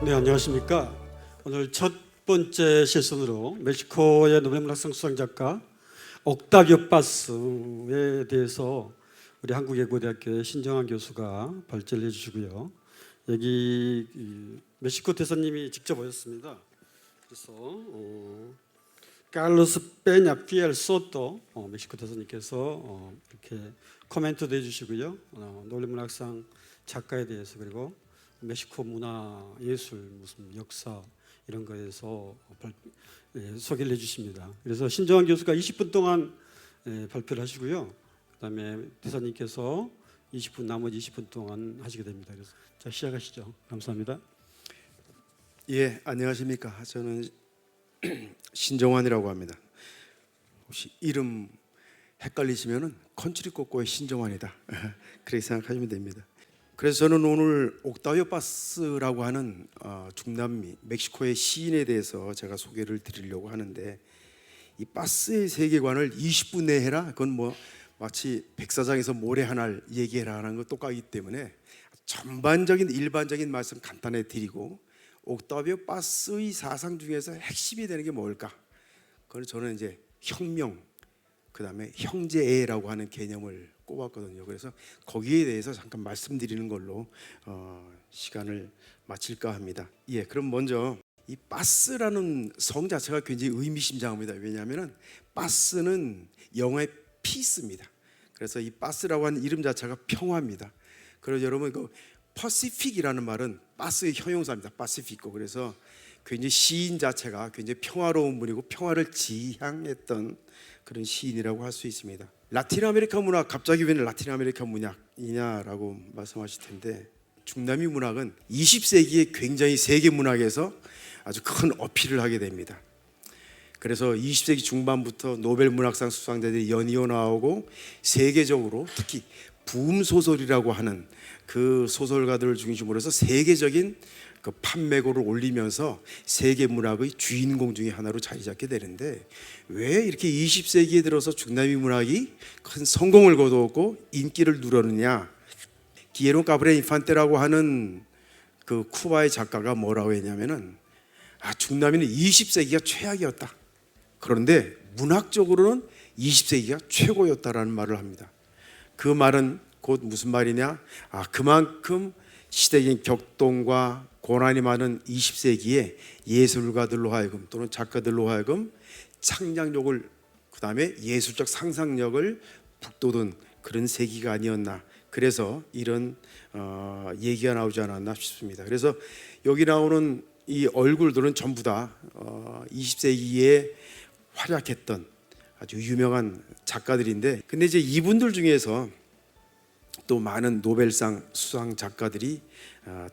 네, 안녕하십니까. 오늘 첫 번째 세션으로 멕시코의 노벨문학상 수상작가 옥타비오 파스에 대해서 우리 한국예고대학교의 신정환 교수가 발제를 해주시고요. 여기 멕시코 대사님이 직접 오셨습니다. 그래서 칼로스 페냐 피엘 소토 멕시코 대사님께서 이렇게 코멘트도 해주시고요. 노벨문학상 작가에 대해서 그리고 멕시코 문화, 예술, 무슨 역사 이런 거에서 소개를 해주십니다. 그래서 신정환 교수가 20분 동안 발표를 하시고요. 그다음에 대사님께서 20분 나머지 20분 동안 하시게 됩니다. 그래서 자 시작하시죠. 감사합니다. 예, 안녕하십니까. 저는 신정환이라고 합니다. 혹시 이름 헷갈리시면은 컨트리 꼬꼬의 신정환이다 그렇게 생각하시면 됩니다. 그래서 저는 오늘 옥타비오 파스라고 하는 중남미 멕시코의 시인에 대해서 제가 소개를 드리려고 하는데, 이 파스의 세계관을 20분 내에 해라, 그건 뭐 마치 백사장에서 모래 하나를 얘기해라 하는 거 똑같기 때문에 전반적인 일반적인 말씀 간단히 드리고, 옥타비오 파스의 사상 중에서 핵심이 되는 게 뭘까? 그건 저는 이제 혁명, 그 다음에 형제애라고 하는 개념을 꼽았거든요. 그래서 거기에 대해서 잠깐 말씀드리는 걸로 시간을 마칠까 합니다. 예, 그럼 먼저 이 파스라는 성 자체가 굉장히 의미심장합니다. 왜냐하면 파스는 영어의 피스입니다. 그래서 이 파스라고 하는 이름 자체가 평화입니다. 그래서 여러분 그 퍼시픽이라는 말은 파스의 형용사입니다. 파시피코. 그래서 굉장히 시인 자체가 굉장히 평화로운 분이고 평화를 지향했던 그런 시인이라고 할 수 있습니다. 라틴 아메리카 문학, 갑자기 왜 라틴 아메리카 문학이냐라고 말씀하실 텐데, 중남미 문학은 20세기에 굉장히 세계 문학에서 아주 큰 어필을 하게 됩니다. 그래서 20세기 중반부터 노벨 문학상 수상자들이 연이어 나오고, 세계적으로 특히 붐 소설이라고 하는 그 소설가들을 중심으로 해서 세계적인 그 판매고를 올리면서 세계 문학의 주인공 중에 하나로 자리 잡게 되는데, 왜 이렇게 20세기에 들어서 중남미 문학이 큰 성공을 거두었고 인기를 누렸느냐? 기에론 카브레 인판테라고 하는 그 쿠바의 작가가 뭐라고 했냐면은, 중남미는 20세기가 최악이었다. 그런데 문학적으로는 20세기가 최고였다라는 말을 합니다. 그 말은 곧 무슨 말이냐? 그만큼 시대적인 격동과 고난이 많은 20세기에 예술가들로 하여금 또는 작가들로 하여금 창작력을, 그 다음에 예술적 상상력을 북돋은 그런 세기가 아니었나. 그래서 이런 얘기가 나오지 않았나 싶습니다. 그래서 여기 나오는 이 얼굴들은 전부 다 20세기에 활약했던 아주 유명한 작가들인데, 근데 이제 이분들 중에서 또 많은 노벨상 수상 작가들이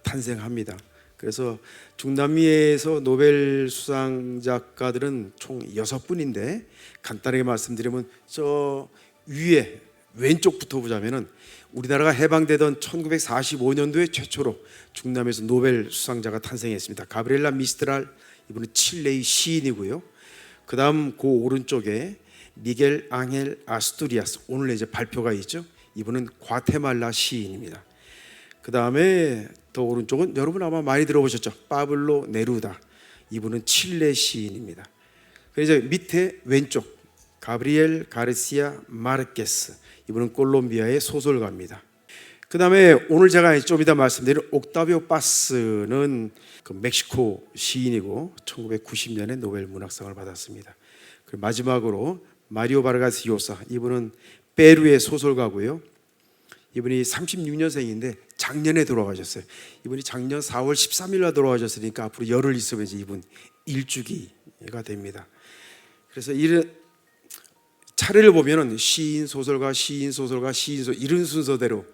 탄생합니다. 그래서 중남미에서 노벨 수상 작가들은 총 6분인데, 간단하게 말씀드리면 저 위에 왼쪽부터 보자면은 우리나라가 해방되던 1945년도에 최초로 중남미에서 노벨 수상자가 탄생했습니다. 가브리엘라 미스트랄, 이분은 칠레의 시인이고요. 그 다음 그 오른쪽에 미겔 앙헬 아스투리아스, 오늘 이제 발표가 있죠. 이분은 과테말라 시인입니다. 그 다음에 더 오른쪽은 여러분 아마 많이 들어보셨죠. 파블로 네루다, 이분은 칠레 시인입니다. 그래서 밑에 왼쪽 가브리엘 가르시아 마르케스, 이분은 콜롬비아의 소설가입니다. 그 다음에 오늘 제가 좀 이따 말씀드린 옥타비오 파스는 그 멕시코 시인이고 1990년에 노벨 문학상을 받았습니다. 그리고 마지막으로 마리오 바르가스 요사, 이분은 페루의 소설가고요. 이분이 36년생인데 작년에 돌아가셨어요. 이분이 작년 4월 13일 날 돌아가셨으니까 앞으로 열흘 있으면 이제 이분 일주기가 됩니다. 그래서 이런 차례를 보면은 시인 소설가, 시인 소설가, 시인 소설, 이런 순서대로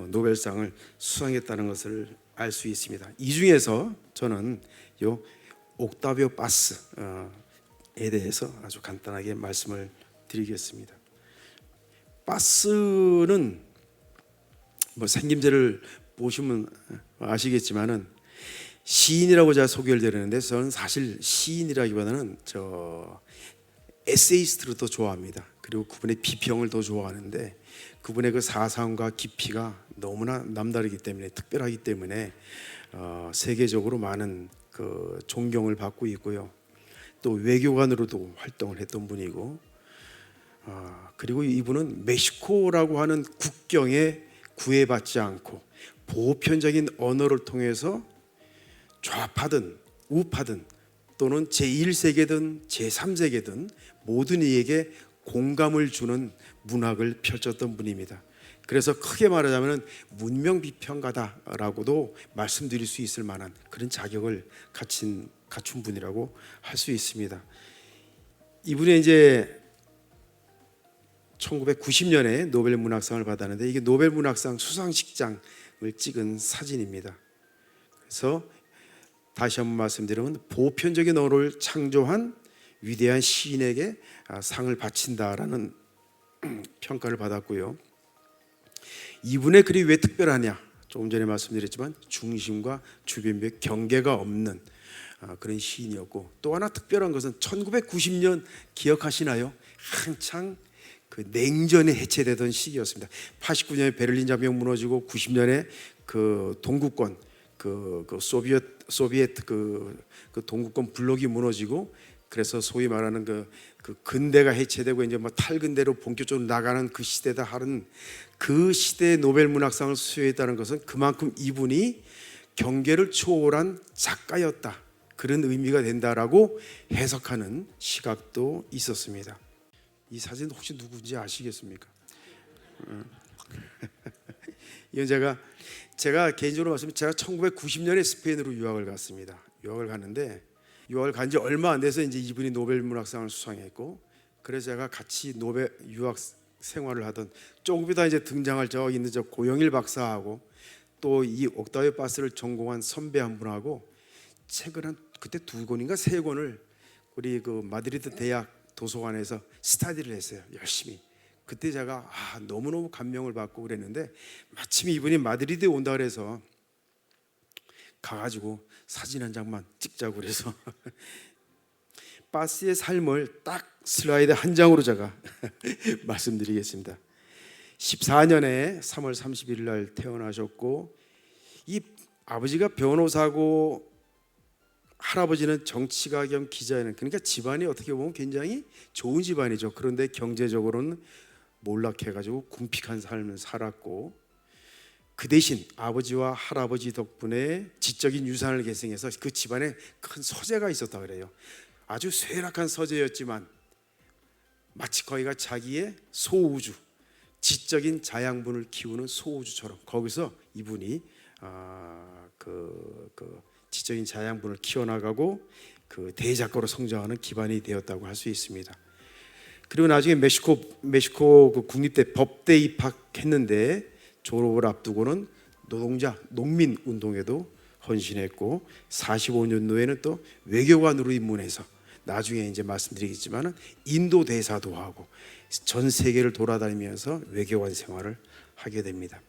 노벨상을 수상했다는 것을 알 수 있습니다. 이 중에서 저는 요 옥타비오 파스에 대해서 아주 간단하게 말씀을 드리겠습니다. 파스는 뭐 생김새를 보시면 아시겠지만은 시인이라고 제가 소개를 드리는데, 저는 사실 시인이라기보다는 에세이스트를 더 좋아합니다. 그리고 그분의 비평을 더 좋아하는데, 그분의 그 사상과 깊이가 너무나 남다르기 때문에, 특별하기 때문에 세계적으로 많은 그 존경을 받고 있고요. 또 외교관으로도 활동을 했던 분이고, 그리고 이분은 멕시코라고 하는 국경에 구애받지 않고 보편적인 언어를 통해서 좌파든 우파든 또는 제1세계든 제3세계든 모든 이에게 공감을 주는 문학을 펼쳤던 분입니다. 그래서 크게 말하자면 문명 비평가다라고도 말씀드릴 수 있을 만한 그런 자격을 갖춘 분이라고 할 수 있습니다. 이분이 이제 1990년에 노벨 문학상을 받았는데, 이게 노벨 문학상 수상식장을 찍은 사진입니다. 그래서 다시 한번 말씀드리면 보편적인 언어를 창조한 위대한 시인에게 상을 바친다라는 평가를 받았고요. 이분의 글이 왜 특별하냐? 조금 전에 말씀드렸지만 중심과 주변의 경계가 없는 그런 시인이었고, 또 하나 특별한 것은 1990년 기억하시나요? 한창 그 냉전이 해체되던 시기였습니다. 89년에 베를린 장벽 무너지고 90년에 그 동구권 그 소비에트 그 동구권 블록이 무너지고, 그래서 소위 말하는 그 근대가 해체되고 이제 뭐 탈근대로 본격적으로 나가는 그 시대다 하는 그 시대의 노벨 문학상을 수여했다는 것은 그만큼 이분이 경계를 초월한 작가였다, 그런 의미가 된다라고 해석하는 시각도 있었습니다. 이 사진 혹시 누구인지 아시겠습니까? 이건 제가 개인적으로 말씀드리면, 제가 1990년에 스페인으로 유학을 갔습니다. 유학을 갔는데, 유학을 간 지 얼마 안 돼서 이제 이분이 노벨 문학상을 수상했고, 그래서 제가 같이 노벨 유학 생활을 하던, 조금 이따 이제 등장할 저 있는 저 고영일 박사하고 또 이 옥타비오 바스를 전공한 선배 한 분하고 책을 한 그때 2권인가 3권을 우리 그 마드리드 대학 도서관에서 스터디를 했어요. 열심히. 그때 제가 너무너무 감명을 받고 그랬는데, 마침 이분이 마드리드에 온다 그래서 가가지고 사진 한 장만 찍자고 그래서 바스의 삶을 딱 슬라이드 한 장으로 제가 말씀드리겠습니다. 14년에 3월 31일 날 태어나셨고, 이 아버지가 변호사고 할아버지는 정치가 겸 기자는, 그러니까 집안이 어떻게 보면 굉장히 좋은 집안이죠. 그런데 경제적으로는 몰락해가지고 궁핍한 삶을 살았고, 그 대신 아버지와 할아버지 덕분에 지적인 유산을 계승해서 그 집안에 큰 서재가 있었다 그래요. 아주 쇠락한 서재였지만 마치 거기가 자기의 소우주, 지적인 자양분을 키우는 소우주처럼 거기서 이분이 지적인 자양분을 키워나가고 그 대작가로 성장하는 기반이 되었다고 할 수 있습니다. 그리고 나중에 멕시코 그 국립대 법대 입학했는데, 졸업을 앞두고는 농민 운동에도 헌신했고, 45년도에는 또 외교관으로 입문해서 나중에 이제 말씀드리겠지만은 인도 대사도 하고 전 세계를 돌아다니면서 외교관 생활을 하게 됩니다.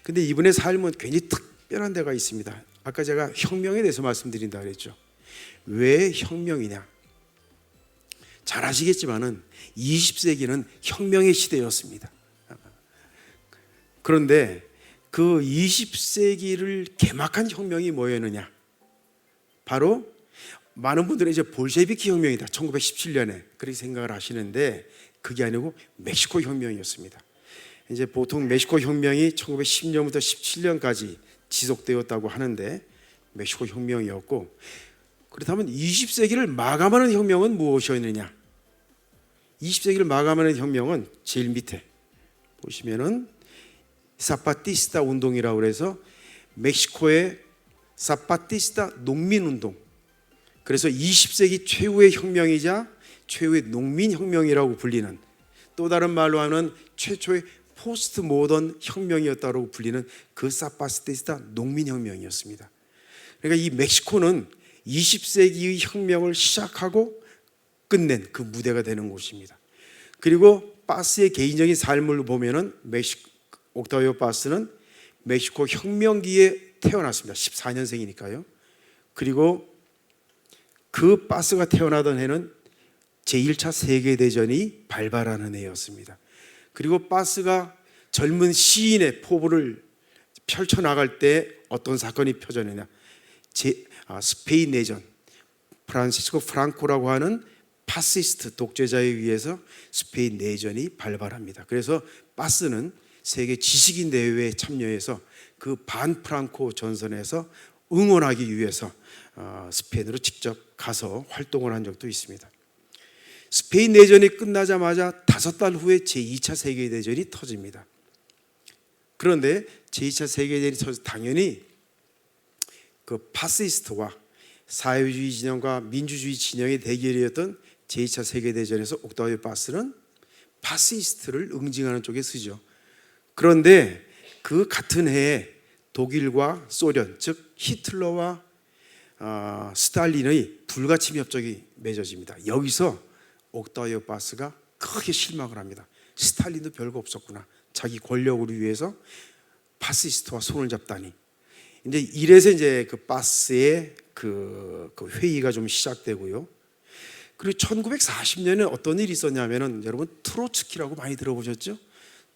근데 이분의 삶은 굉장히 특별한 데가 있습니다. 아까 제가 혁명에 대해서 말씀드린다 그랬죠. 왜 혁명이냐? 잘 아시겠지만은 20세기는 혁명의 시대였습니다. 그런데 그 20세기를 개막한 혁명이 뭐였느냐? 바로 많은 분들은 이제 볼셰비키 혁명이다, 1917년에 그렇게 생각을 하시는데, 그게 아니고 멕시코 혁명이었습니다. 이제 보통 멕시코 혁명이 1910년부터 17년까지 지속되었다고 하는데, 멕시코 혁명이었고, 그렇다면 20세기를 마감하는 혁명은 무엇이었느냐? 20세기를 마감하는 혁명은 제일 밑에 보시면은 사파티스타 운동이라고 해서 멕시코의 사파티스타 농민 운동, 그래서 20세기 최후의 혁명이자 최후의 농민 혁명이라고 불리는, 또 다른 말로 하면 최초의 포스트 모던 혁명이었다고 불리는 그 사파티스타 농민 혁명이었습니다. 그러니까 이 멕시코는 20세기의 혁명을 시작하고 끝낸 그 무대가 되는 곳입니다. 그리고 바스의 개인적인 삶을 보면은 옥타비오 바스는 멕시코 혁명기에 태어났습니다. 14년생이니까요. 그리고 그 바스가 태어나던 해는 제1차 세계대전이 발발하는 해였습니다. 그리고 바스가 젊은 시인의 포부를 펼쳐나갈 때 어떤 사건이 펼쳐지느냐. 스페인 내전, 프란시스코 프랑코라고 하는 파시스트 독재자에 의해서 스페인 내전이 발발합니다. 그래서 바스는 세계 지식인 대회에 참여해서 그 반프랑코 전선에서 응원하기 위해서 스페인으로 직접 가서 활동을 한 적도 있습니다. 스페인 내전이 끝나자마자 5달 후에 제2차 세계대전이 터집니다. 그런데 제2차 세계대전이 터져서 당연히 그 파시스트와 사회주의 진영과 민주주의 진영의 대결이었던 제2차 세계대전에서 옥타비오 바스는 파시스트를 응징하는 쪽에 서죠. 그런데 그 같은 해에 독일과 소련, 즉 히틀러와 스탈린의 불가침 협정이 맺어집니다. 여기서 옥타비오 바스가 크게 실망을 합니다. 스탈린도 별거 없었구나. 자기 권력을 위해서 파시스트와 손을 잡다니. 이제 이래서 이제 그 바스의 그 회의가 좀 시작되고요. 그리고 1940년에 어떤 일이 있었냐면은 여러분 트로츠키라고 많이 들어보셨죠?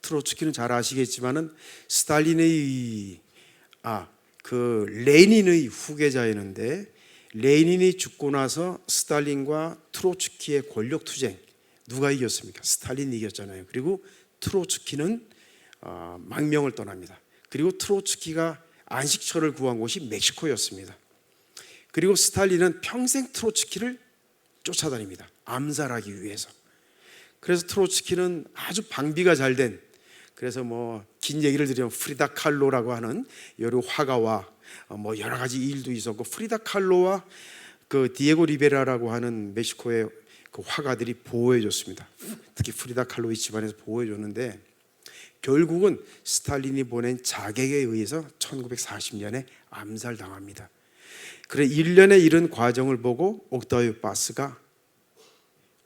트로츠키는 잘 아시겠지만은 스탈린의 그 레닌의 후계자였는데 레닌이 죽고 나서 스탈린과 트로츠키의 권력 투쟁 누가 이겼습니까? 스탈린이 이겼잖아요. 그리고 트로츠키는 망명을 떠납니다. 그리고 트로츠키가 안식처를 구한 곳이 멕시코였습니다. 그리고 스탈린은 평생 트로츠키를 쫓아다닙니다. 암살하기 위해서. 그래서 트로츠키는 아주 방비가 잘된, 그래서 뭐 긴 얘기를 드리면 프리다 칼로라고 하는 여러 화가와 뭐 여러 가지 일도 있었고, 프리다 칼로와 그 디에고 리베라라고 하는 멕시코의 그 화가들이 보호해 줬습니다. 특히 프리다 칼로의 집안에서 보호해 줬는데 결국은 스탈린이 보낸 자객에 의해서 1940년에 암살당합니다. 그래 1년의 이런 과정을 보고 옥타비오 바스가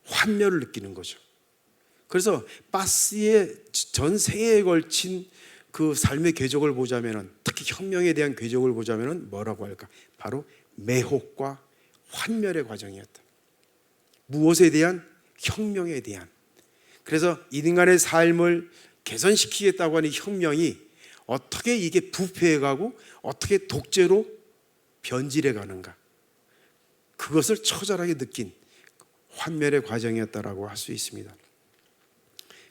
환멸을 느끼는 거죠. 그래서 바스의 전 생애에 걸친 그 삶의 궤적을 보자면은, 특히 혁명에 대한 궤적을 보자면은 뭐라고 할까? 바로 매혹과 환멸의 과정이었다. 무엇에 대한? 혁명에 대한. 그래서 인간의 삶을 개선시키겠다고 하는 혁명이 어떻게 이게 부패해가고 어떻게 독재로 변질해 가는가, 그것을 처절하게 느낀 환멸의 과정이었다라고 할 수 있습니다.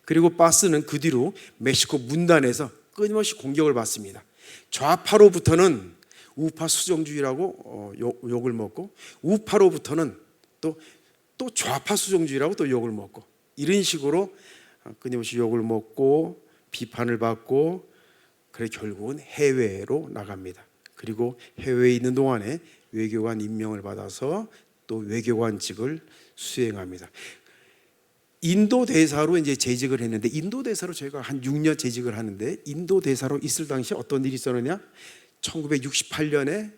그리고 바스는 그 뒤로 멕시코 문단에서 끊임없이 공격을 받습니다. 좌파로부터는 우파 수정주의라고 욕을 먹고, 우파로부터는 또 좌파 수정주의라고 또 욕을 먹고, 이런 식으로 끊임없이 욕을 먹고 비판을 받고, 그래 결국은 해외로 나갑니다. 그리고 해외에 있는 동안에 외교관 임명을 받아서 또 외교관직을 수행합니다. 인도 대사로 이제 재직을 했는데, 인도 대사로 저희가 한 6년 재직을 하는데, 인도 대사로 있을 당시 어떤 일이 있었느냐? 1968년에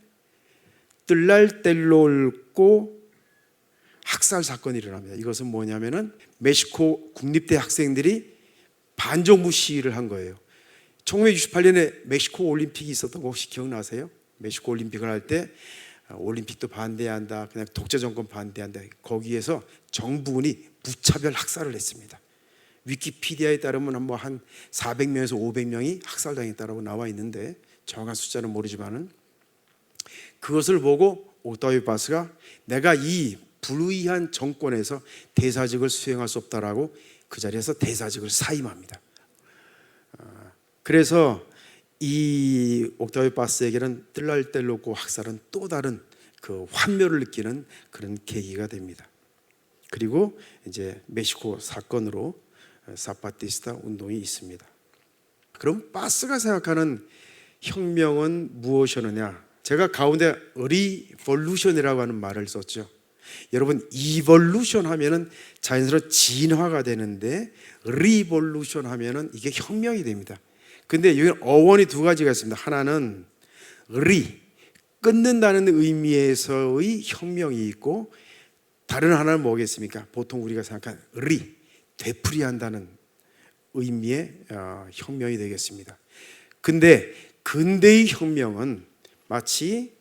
뜰랄뗄롤고 학살 사건이 일어납니다. 이것은 뭐냐면은 멕시코 국립대 학생들이 반정부 시위를 한 거예요. 1968년에 멕시코 올림픽이 있었던 거 혹시 기억나세요? 멕시코 올림픽을 할 때 올림픽도 반대한다, 그냥 독재 정권 반대한다, 거기에서 정부군이 무차별 학살을 했습니다. 위키피디아에 따르면 뭐 한 400명에서 500명이 학살당했다라고 나와 있는데 정확한 숫자는 모르지만은, 그것을 보고 옥타비오 바스가 내가 이 불의한 정권에서 대사직을 수행할 수 없다라고 그 자리에서 대사직을 사임합니다. 그래서 이 옥타비오 바스에게는 뜰랄뗄로고 학살은 또 다른 그 환멸을 느끼는 그런 계기가 됩니다. 그리고 이제 멕시코 사건으로 사파티스타 운동이 있습니다. 그럼 바스가 생각하는 혁명은 무엇이었느냐? 제가 가운데 리볼루션이라고 하는 말을 썼죠. 여러분, 이볼루션 하면은 자연스러운 진화가 되는데, 리볼루션 하면은 이게 혁명이 됩니다. 근데 여기 어원이 두 가지가 있습니다. 하나는 끊는다는 의미에서의 혁명이 있고, 다른 하나는 뭐겠습니까? 보통 우리가 생각하는 되풀이한다는 의미의 혁명이 되겠습니다. 근데 근대의 혁명은 마치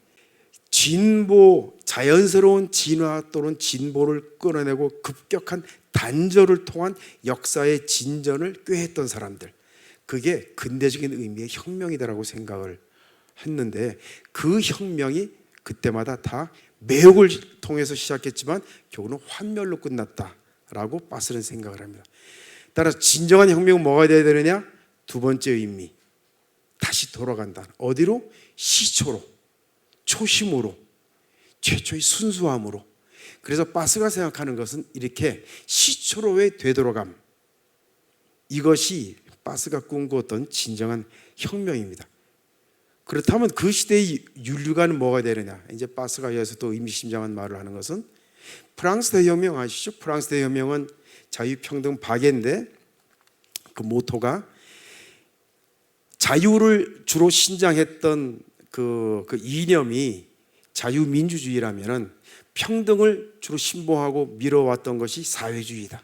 자연스러운 진화 또는 진보를 끌어내고 급격한 단절을 통한 역사의 진전을 꾀했던 사람들, 그게 근대적인 의미의 혁명이다라고 생각을 했는데 그 혁명이 그때마다 다 매혹을 통해서 시작했지만 결국은 환멸로 끝났다라고 바스는 생각을 합니다. 따라서 진정한 혁명은 뭐가 돼야 되느냐? 두 번째 의미, 다시 돌아간다. 어디로? 시초로, 초심으로, 최초의 순수함으로. 그래서 바스가 생각하는 것은 이렇게 시초로의 되돌아감, 이것이 바스가 꿈꾸었던 진정한 혁명입니다. 그렇다면 그 시대의 윤리관은 뭐가 되느냐? 이제 바스가 이어서 또 의미심장한 말을 하는 것은 프랑스 대혁명 아시죠? 프랑스 대혁명은 자유평등 박애인데 그 모토가 자유를 주로 신장했던 그 이념이 자유민주주의라면은 평등을 주로 신봉하고 밀어왔던 것이 사회주의다.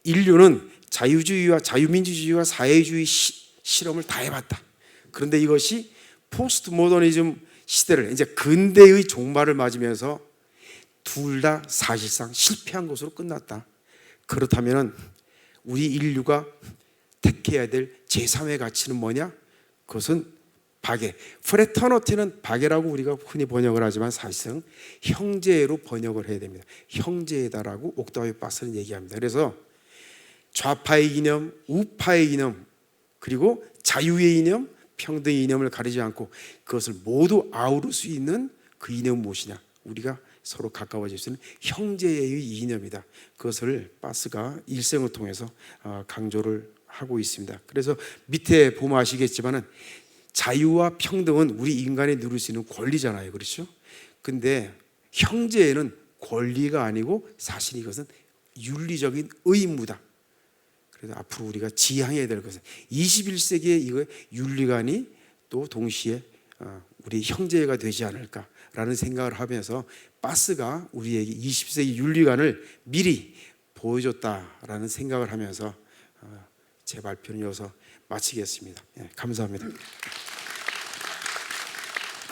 인류는 자유주의와 자유민주주의와 사회주의 실험을 다 해봤다. 그런데 이것이 포스트 모더니즘 시대를 이제 근대의 종말을 맞으면서 둘 다 사실상 실패한 것으로 끝났다. 그렇다면 우리 인류가 택해야 될 제3의 가치는 뭐냐? 그것은 박애. 프레터너티는 박애라고 우리가 흔히 번역을 하지만 사실상 형제로 번역을 해야 됩니다. 형제다라고 옥타비오 바스는 얘기합니다. 그래서 좌파의 이념, 우파의 이념, 그리고 자유의 이념, 평등의 이념을 가리지 않고 그것을 모두 아우를 수 있는 그 이념은 무엇이냐? 우리가 서로 가까워질 수 있는 형제의 이념이다. 그것을 바스가 일생을 통해서 강조를 하고 있습니다. 그래서 밑에 보면 아시겠지만은 자유와 평등은 우리 인간이 누릴 수 있는 권리잖아요. 그렇죠? 근데 형제에는 권리가 아니고 사실 이것은 윤리적인 의무다. 그래서 앞으로 우리가 지향해야 될 것은 21세기의 이거 윤리관이 또 동시에 우리 형제가 되지 않을까라는 생각을 하면서 바스가 우리에게 20세기 윤리관을 미리 보여줬다라는 생각을 하면서 제 발표는 여기서 마치겠습니다. 감사합니다.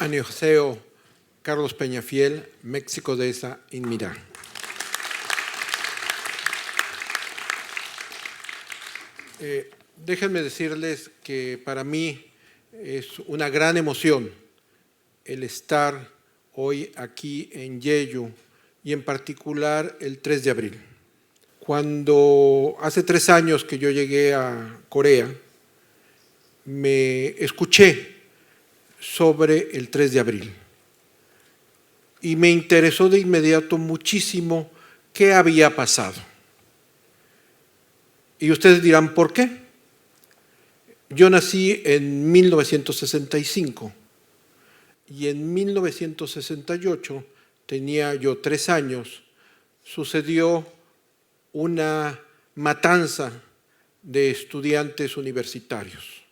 안녕하세요. Carlos Peñafiel, México Dehesa, Inmirá. Déjenme decirles que para mí es una gran emoción el estar hoy aquí en Jeju y en particular el 3 de abril. Cuando hace 3 años que yo llegué a Corea, me escuché sobre el 3 de abril y me interesó de inmediato muchísimo qué había pasado. Y ustedes dirán, ¿por qué? Yo nací en 1965 y en 1968, tenía yo 3 años, sucedió una matanza de estudiantes universitarios.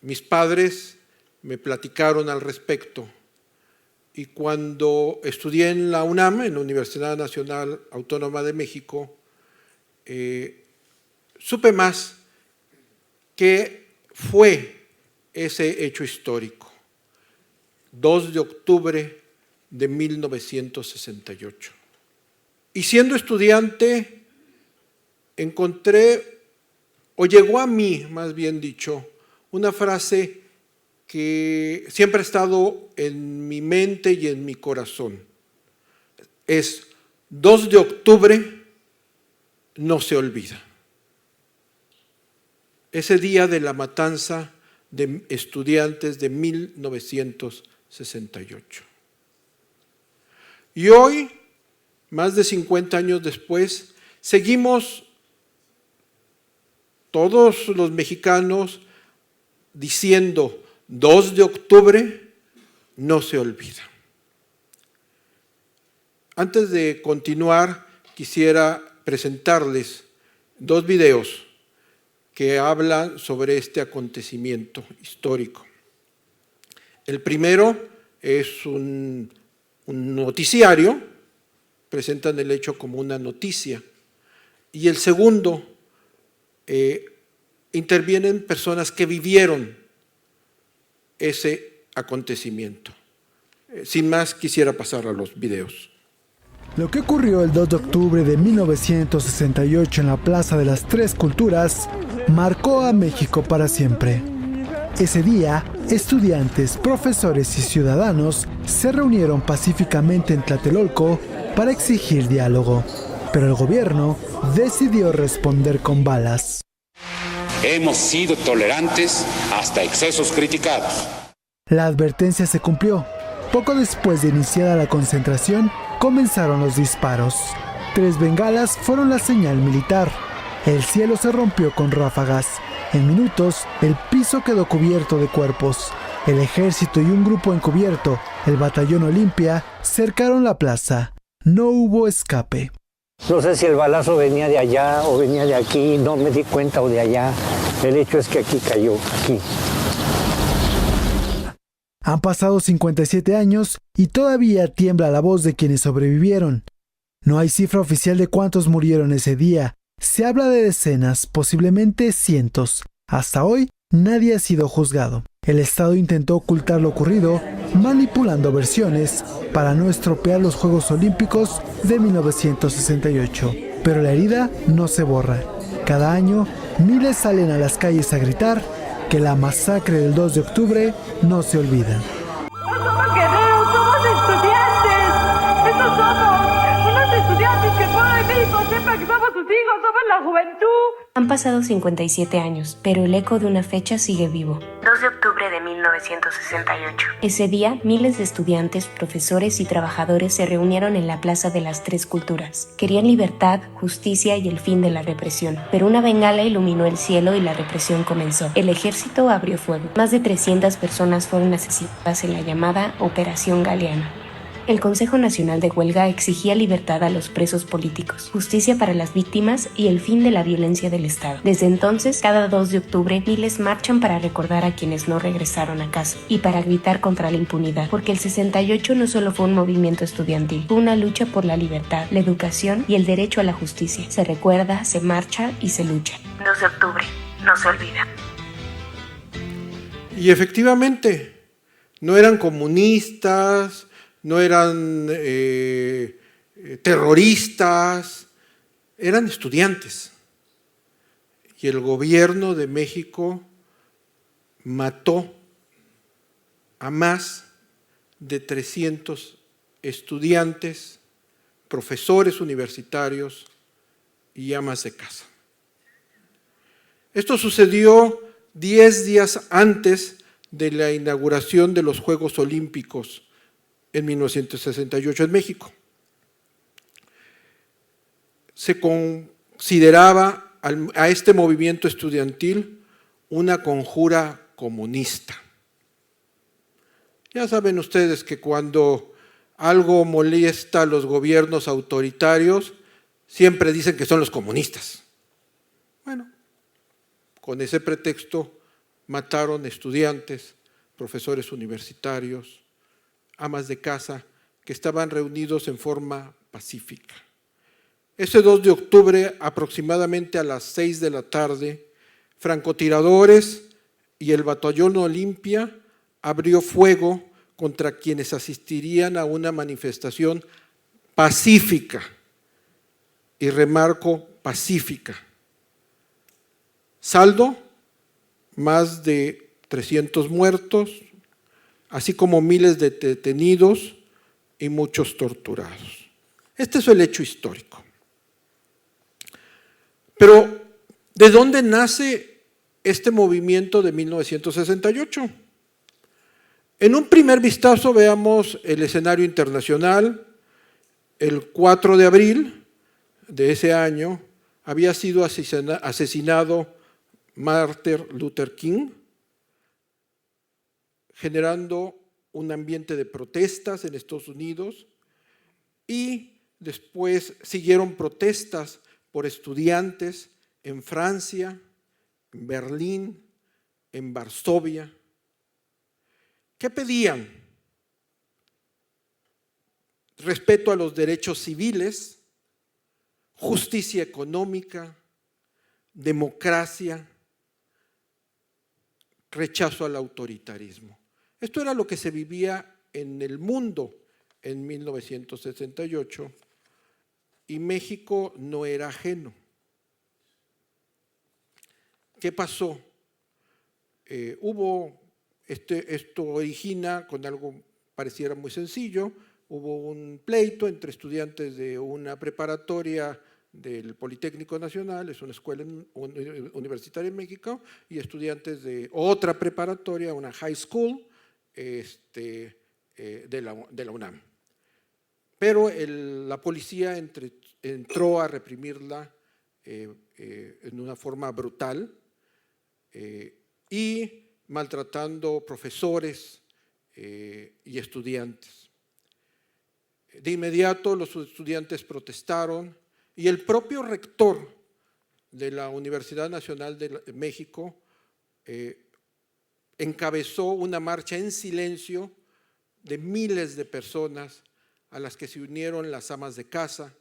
Mis padres me platicaron al respecto y cuando estudié en la UNAM, en la Universidad Nacional Autónoma de México, supe más qué fue ese hecho histórico. 2 de octubre de 1968. Y siendo estudiante, encontré, o llegó a mí, más bien dicho, una frase que siempre ha estado en mi mente y en mi corazón. Es 2 de octubre no se olvida. Ese día de la matanza de estudiantes de 1968. Y hoy, más de 50 años después, seguimos todos los mexicanos diciendo 2 de octubre no se olvida. Antes de continuar, quisiera presentarles 2 videos que hablan sobre este acontecimiento histórico. El primero es un noticiario, presentan el hecho como una noticia, y el segundo intervienen personas que vivieron ese acontecimiento. Sin más, quisiera pasar a los videos. Lo que ocurrió el 2 de octubre de 1968 en la Plaza de las Tres Culturas marcó a México para siempre. Ese día, estudiantes, profesores y ciudadanos se reunieron pacíficamente en Tlatelolco para exigir diálogo, pero el gobierno decidió responder con balas. Hemos sido tolerantes hasta excesos criticados. La advertencia se cumplió. Poco después de iniciada la concentración, comenzaron los disparos. 3 bengalas fueron la señal militar. El cielo se rompió con ráfagas. En minutos, el piso quedó cubierto de cuerpos. El ejército y un grupo encubierto, el Batallón Olimpia, cercaron la plaza. No hubo escape. No sé si el balazo venía de allá o venía de aquí, no me di cuenta, o de allá. El hecho es que aquí cayó, aquí. Han pasado 57 años y todavía tiembla la voz de quienes sobrevivieron. No hay cifra oficial de cuántos murieron ese día. Se habla de decenas, posiblemente cientos. Hasta hoy, nadie ha sido juzgado. El Estado intentó ocultar lo ocurrido, manipulando versiones para no estropear los Juegos Olímpicos de 1968. Pero la herida no se borra. Cada año, miles salen a las calles a gritar que la masacre del 2 de octubre no se olvida. No somos guerreros, somos estudiantes. Estos somos unos estudiantes que el pueblo de México sepa que somos sus hijos, somos la juventud. Han pasado 57 años, pero el eco de una fecha sigue vivo. 2 de octubre de 1968. Ese día, miles de estudiantes, profesores y trabajadores se reunieron en la Plaza de las Tres Culturas. Querían libertad, justicia y el fin de la represión. Pero una bengala iluminó el cielo y la represión comenzó. El ejército abrió fuego. Más de 300 personas fueron asesinadas en la llamada Operación Galeana. El Consejo Nacional de Huelga exigía libertad a los presos políticos, justicia para las víctimas y el fin de la violencia del Estado. Desde entonces, cada 2 de octubre, miles marchan para recordar a quienes no regresaron a casa y para gritar contra la impunidad, porque el 68 no solo fue un movimiento estudiantil, fue una lucha por la libertad, la educación y el derecho a la justicia. Se recuerda, se marcha y se lucha. 2 de octubre, no se olvida. Y efectivamente, no eran comunistas, no eran terroristas, eran estudiantes. Y el gobierno de México mató a más de 300 estudiantes, profesores universitarios y amas de casa. Esto sucedió 10 días antes de la inauguración de los Juegos Olímpicos en 1968 en México. Se consideraba a este movimiento estudiantil una conjura comunista. Ya saben ustedes que cuando algo molesta a los gobiernos autoritarios, siempre dicen que son los comunistas. Bueno, con ese pretexto mataron estudiantes, profesores universitarios, amas de casa que estaban reunidos en forma pacífica. Ese 2 de octubre, aproximadamente a las 6 de la tarde, francotiradores y el Batallón Olimpia abrió fuego contra quienes asistirían a una manifestación pacífica, y remarco pacífica. Saldo, más de 300 muertos, así como miles de detenidos y muchos torturados. Este es el hecho histórico. Pero, ¿de dónde nace este movimiento de 1968? En un primer vistazo veamos el escenario internacional. El 4 de abril de ese año había sido asesinado Martin Luther King, generando un ambiente de protestas en Estados Unidos, y después siguieron protestas por estudiantes en Francia, en Berlín, en Varsovia. ¿Qué pedían? Respeto a los derechos civiles, justicia económica, democracia, rechazo al autoritarismo. Esto era lo que se vivía en el mundo en 1968 y México no era ajeno. ¿Qué pasó? Esto origina con algo pareciera muy sencillo. Hubo un pleito entre estudiantes de una preparatoria del Politécnico Nacional, es una escuela universitaria en México, y estudiantes de otra preparatoria, una high school de la UNAM. Pero la policía entró a reprimirla en una forma brutal y maltratando profesores y estudiantes. De inmediato los estudiantes protestaron y el propio rector de la Universidad Nacional de México encabezó una marcha en silencio de miles de personas a las que se unieron las amas de casa,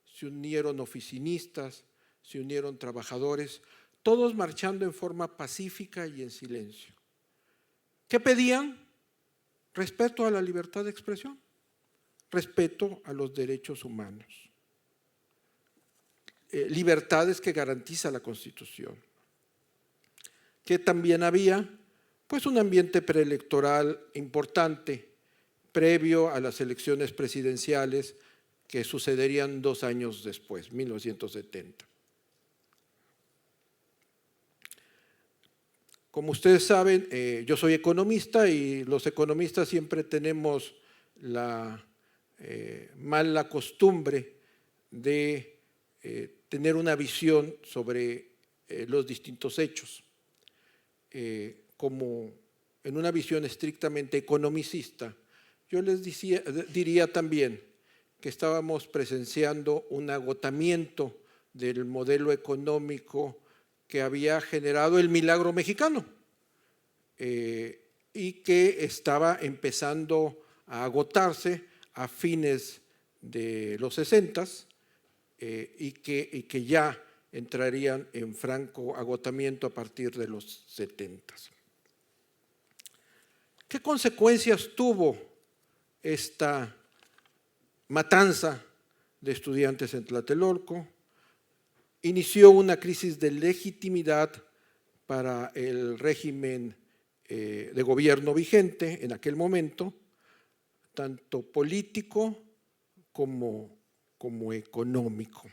se unieron oficinistas, se unieron trabajadores, todos marchando en forma pacífica y en silencio. ¿Qué pedían? Respeto a la libertad de expresión, respeto a los derechos humanos, libertades que garantiza la Constitución. Que también había pues un ambiente preelectoral importante previo a las elecciones presidenciales que sucederían 2 años después, 1970. Como ustedes saben, yo soy economista y los economistas siempre tenemos la mala costumbre de tener una visión sobre los distintos hechos. Como en una visión estrictamente economicista, yo les diría también que estábamos presenciando un agotamiento del modelo económico que había generado el milagro mexicano y que estaba empezando a agotarse a fines de los 60s y que ya entrarían en franco agotamiento a partir de los 70s. ¿Qué consecuencias tuvo esta matanza de estudiantes en Tlatelolco? Inició una crisis de legitimidad para el régimen de gobierno vigente en aquel momento, tanto político como económico.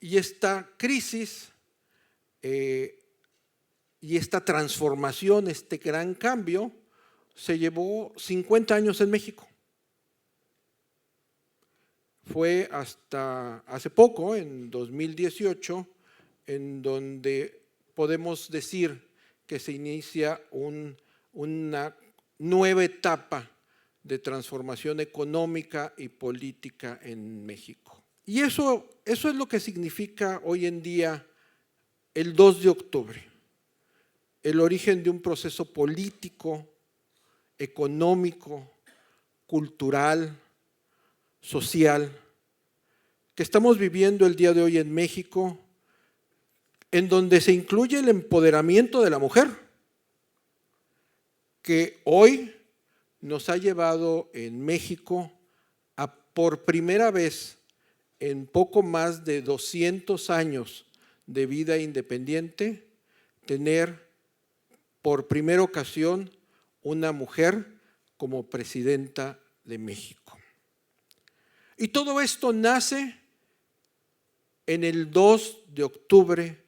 Y esta crisis y esta transformación, este gran cambio, se llevó 50 años en México. Fue hasta hace poco, en 2018, en donde podemos decir que se inicia una nueva etapa de transformación económica y política en México. Y eso es lo que significa hoy en día el 2 de octubre, el origen de un proceso político, económico, cultural, social, que estamos viviendo el día de hoy en México, en donde se incluye el empoderamiento de la mujer, que hoy nos ha llevado en México a por primera vez en poco más de 200 años de vida independiente, tener por primera ocasión una mujer como presidenta de México. Y todo esto nace en el 2 de octubre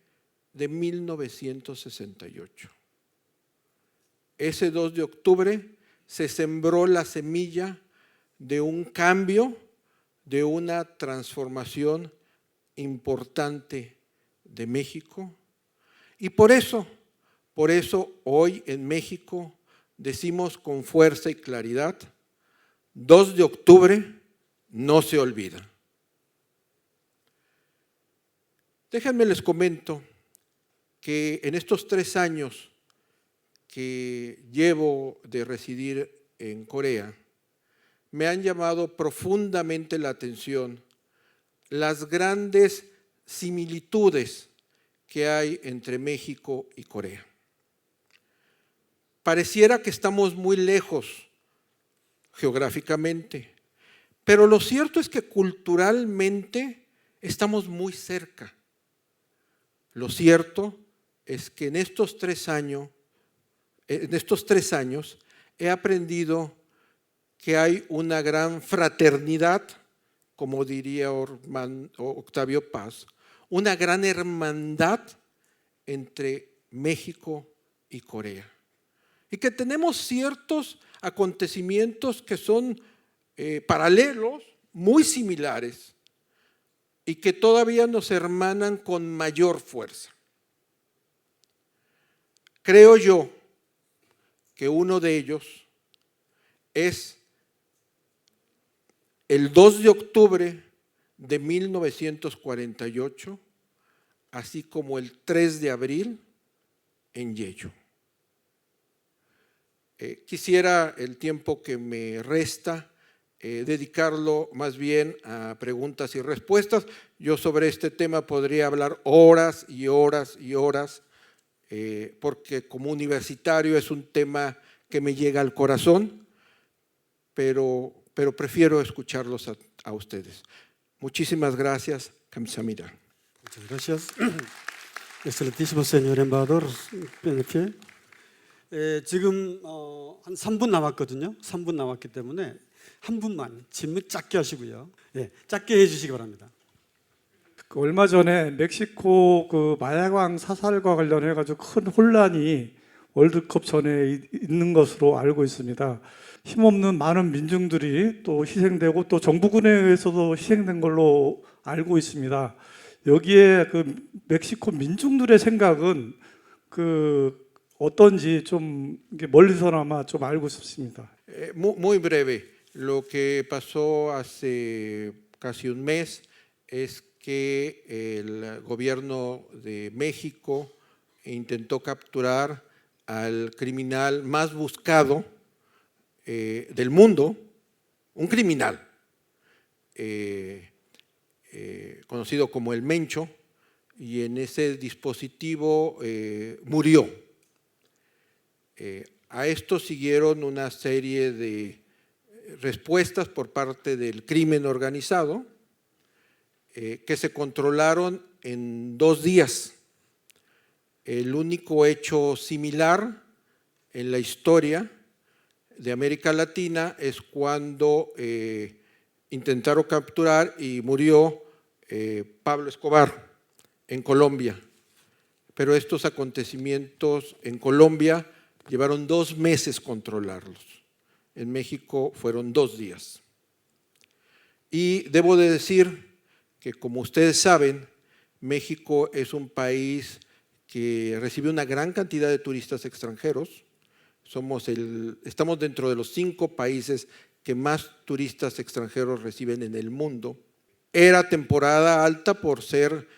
de 1968. Ese 2 de octubre se sembró la semilla de un cambio, de una transformación importante de México. Y por eso hoy en México decimos con fuerza y claridad, 2 de octubre no se olvida. Déjenme les comento que en estos 3 años que llevo de residir en Corea, me han llamado profundamente la atención las grandes similitudes que hay entre México y Corea. Pareciera que estamos muy lejos geográficamente, Pero lo cierto es que culturalmente estamos muy cerca. Lo cierto es que en estos 3 años he aprendido que hay una gran fraternidad, como diría Octavio Paz, una gran hermandad entre México y Corea. Y que tenemos ciertos acontecimientos que son paralelos, muy similares, y que todavía nos hermanan con mayor fuerza. Creo yo que uno de ellos es el 2 de octubre de 1948, así como el 3 de abril en Yeyo. Quisiera el tiempo que me resta dedicarlo más bien a preguntas y respuestas. Yo sobre este tema podría hablar horas y horas y horas, porque como universitario es un tema que me llega al corazón, pero prefiero escucharlos a ustedes. Muchísimas gracias. 감사합니다. Muchas gracias. Excelentísimo señor embajador Benefiel. 지금 한 3분 남았거든요. 3분 남았기 때문에 한 분만 질문 짧게 하시고요. 짧게 해주시기 바랍니다. 얼마 전에 멕시코 그 마약왕 사살과 관련해 가지고 큰 혼란이 월드컵 전에 있는 것으로 알고 있습니다. 힘없는 많은 민중들이 또 희생되고 또 정부군에 의해서도 희생된 걸로 알고 있습니다. 여기에 그 멕시코 민중들의 생각은 그 어떤지 좀 멀리서나마 좀 알고 싶습니다. Muy breve. Lo que pasó hace casi un mes es que el gobierno de México intentó capturar al criminal más buscado del mundo, un criminal conocido como el Mencho, y en ese dispositivo murió. A esto siguieron una serie de respuestas por parte del crimen organizado que se controlaron en 2 días. El único hecho similar en la historia de América Latina es cuando intentaron capturar y murió Pablo Escobar en Colombia. Pero estos acontecimientos en Colombia llevaron 2 meses controlarlos. En México fueron 2 días. Y debo de decir que, como ustedes saben, México es un país que recibe una gran cantidad de turistas extranjeros. Estamos dentro de los 5 países que más turistas extranjeros reciben en el mundo. Era temporada alta por ser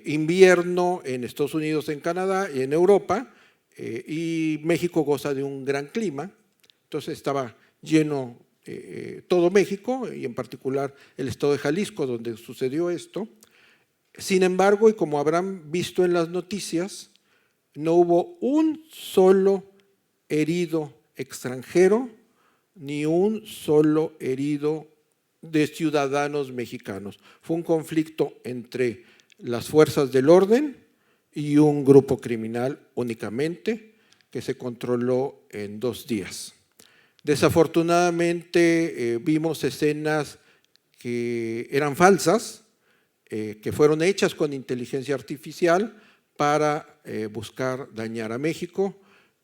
invierno en Estados Unidos, en Canadá y en Europa, y México goza de un gran clima. Entonces estaba lleno todo México y en particular el estado de Jalisco, donde sucedió esto. Sin embargo, y como habrán visto en las noticias, no hubo un solo herido extranjero ni un solo herido de ciudadanos mexicanos. Fue un conflicto entre las fuerzas del orden y un grupo criminal únicamente, que se controló en 2 días. Desafortunadamente vimos escenas que eran falsas, que fueron hechas con inteligencia artificial para buscar dañar a México,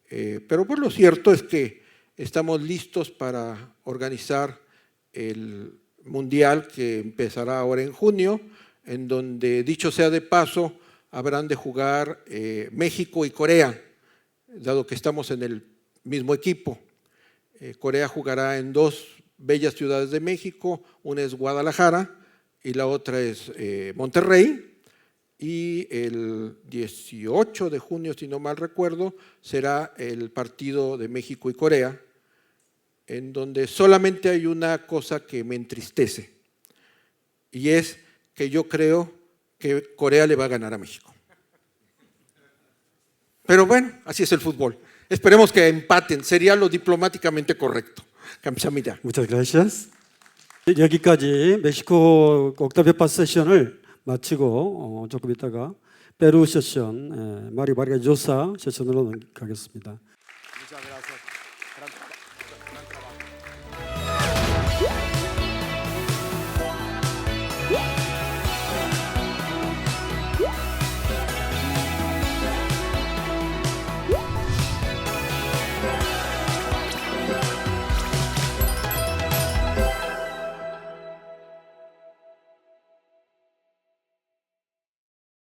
pero pues lo cierto es que estamos listos para organizar el Mundial que empezará ahora en junio, en donde, dicho sea de paso, habrán de jugar México y Corea, dado que estamos en el mismo equipo. Corea jugará en 2 bellas ciudades de México, una es Guadalajara y la otra es Monterrey, y el 18 de junio, si no mal recuerdo, será el partido de México y Corea, en donde solamente hay una cosa que me entristece, y es que yo creo que Corea le va a ganar a México. Pero bueno, así es el fútbol. Esperemos que empaten, sería lo diplomáticamente correcto. 감사합니다. Muchas gracias. 여기까지 멕시코 옥타비오 파스 세션을 마치고 조금 있다가 페루 세션, 마리 바르가조사 세션으로 넘어가겠습니다.